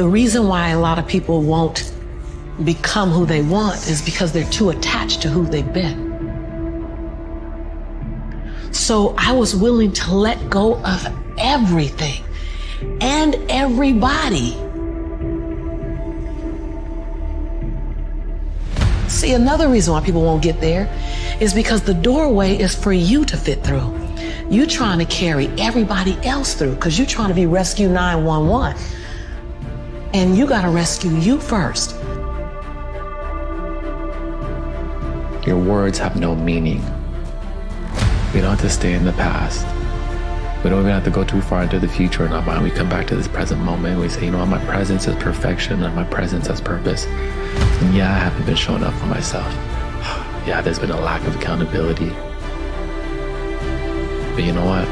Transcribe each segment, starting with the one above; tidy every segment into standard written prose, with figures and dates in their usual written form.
The reason why a lot of people won't become who they want is because they're too attached to who they've been. So I was willing to let go of everything and everybody. See, another reason why people won't get there is because the doorway is for you to fit through. You're trying to carry everybody else through because you're trying to be Rescue 911. And you got to rescue you first. Your words have no meaning. We don't have to stay in the past. We don't even have to go too far into the future in our mind. We come back to this present moment. We say, you know what, my presence is perfection and my presence has purpose. And yeah, I haven't been showing up for myself. Yeah, there's been a lack of accountability. But you know what?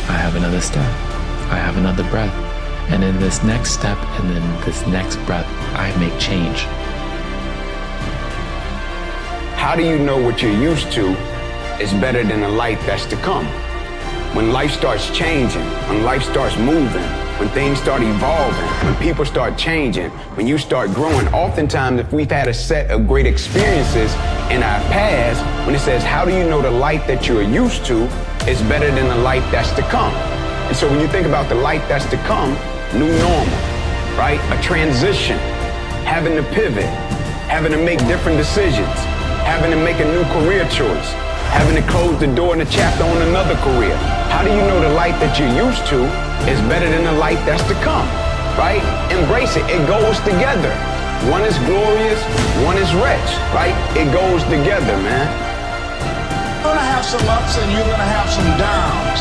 I have another step. I have another breath. And in this next step and in this next breath, I make change. How do you know what you're used to is better than the life that's to come? When life starts changing, when life starts moving, when things start evolving, when people start changing, when you start growing, oftentimes if we've had a set of great experiences in our past, when it says, how do you know the life that you're used to is better than the life that's to come? And so when you think about the life that's to come, new normal, right? A transition, having to pivot, having to make different decisions, having to make a new career choice, having to close the door and a chapter on another career. How do you know the life that you're used to is better than the life that's to come, right? Embrace it. It goes together. One is glorious, one is rich, right? It goes together, man. You're gonna have some ups and you're gonna have some downs.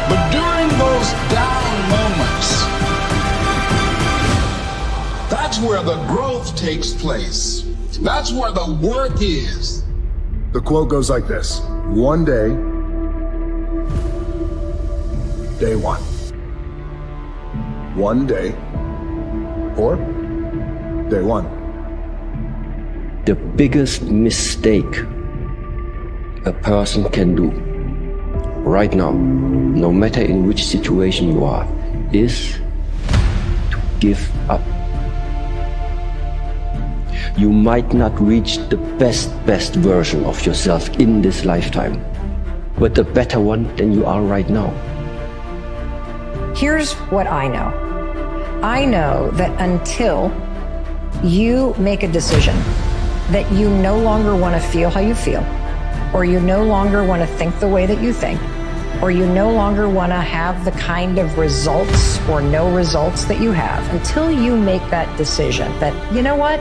But during those down moments, that's where the growth takes place. That's where the work is. The quote goes like this: one day, day one. One day, or day one. The biggest mistake a person can do right now, no matter in which situation you are, is to give up. You might not reach the best version of yourself in this lifetime, but a better one than you are right now. Here's what I know. I know that until you make a decision that you no longer want to feel how you feel, or you no longer want to think the way that you think, or you no longer want to have the kind of results or no results that you have, until you make that decision that, you know what?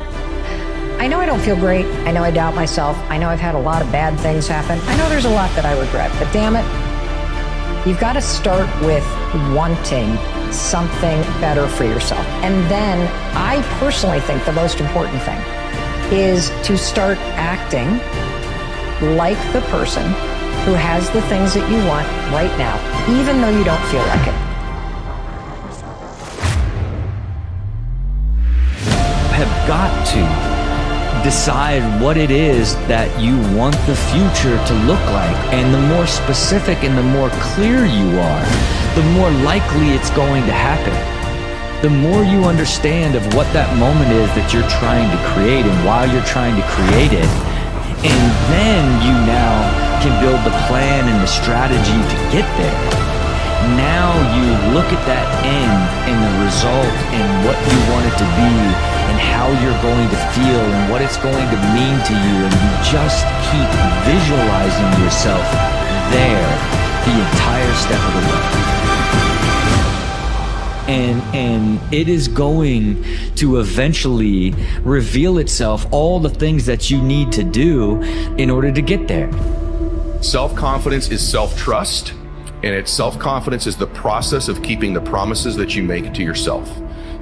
I know I don't feel great. I know I doubt myself. I know I've had a lot of bad things happen. I know there's a lot that I regret, but damn it, you've got to start with wanting something better for yourself. And then I personally think the most important thing is to start acting like the person who has the things that you want right now, even though you don't feel like it. Have got to decide what it is that you want the future to look like. And the more specific and the more clear you are, the more likely it's going to happen. The more you understand of what that moment is that you're trying to create and why you're trying to create it, and then you now can build the plan and the strategy to get there. Now you look at that end and the result and what you want it to be and how you're going to feel and what it's going to mean to you, and you just keep visualizing yourself there the entire step of the way. And it is going to eventually reveal itself all the things that you need to do in order to get there. Self-confidence is self-trust. And self-confidence is the process of keeping the promises that you make to yourself.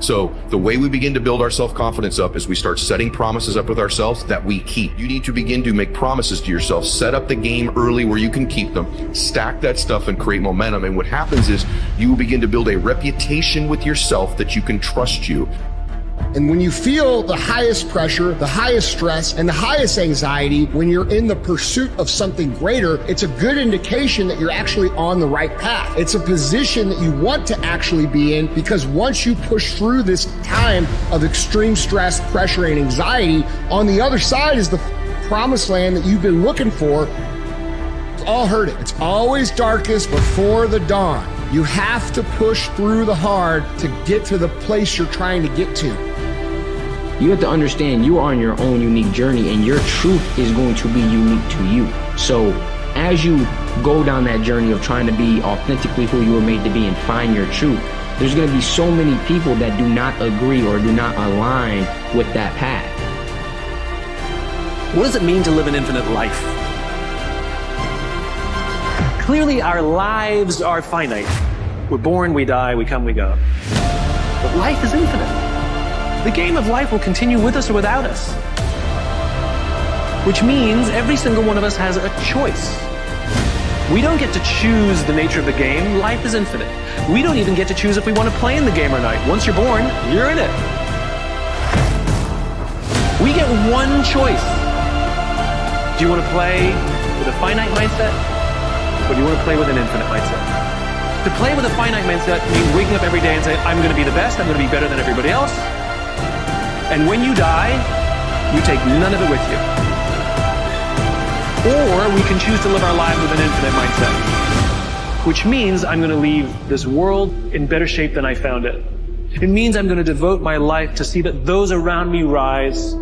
So the way we begin to build our self-confidence up is we start setting promises up with ourselves that we keep. You need to begin to make promises to yourself, set up the game early where you can keep them, stack that stuff and create momentum. And what happens is you will begin to build a reputation with yourself that you can trust you. And when you feel the highest pressure, the highest stress, and the highest anxiety, when you're in the pursuit of something greater, it's a good indication that you're actually on the right path. It's a position that you want to actually be in, because once you push through this time of extreme stress, pressure, and anxiety, on the other side is the promised land that you've been looking for. We've all heard it. It's always darkest before the dawn. You have to push through the hard to get to the place you're trying to get to. You have to understand you are on your own unique journey, and your truth is going to be unique to you. So as you go down that journey of trying to be authentically who you were made to be and find your truth, there's going to be so many people that do not agree or do not align with that path. What does it mean to live an infinite life? Clearly, our lives are finite. We're born, we die, we come, we go. But life is infinite. The game of life will continue with us or without us. Which means every single one of us has a choice. We don't get to choose the nature of the game. Life is infinite. We don't even get to choose if we want to play in the game or not. Once you're born, you're in it. We get one choice. Do you want to play with a finite mindset? Or do you want to play with an infinite mindset? To play with a finite mindset means waking up every day and say, I'm going to be the best, I'm going to be better than everybody else. And when you die, you take none of it with you. Or we can choose to live our lives with an infinite mindset, which means I'm going to leave this world in better shape than I found it. It means I'm going to devote my life to see that those around me rise.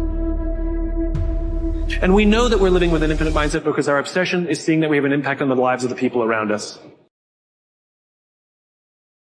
And we know that we're living with an infinite mindset because our obsession is seeing that we have an impact on the lives of the people around us.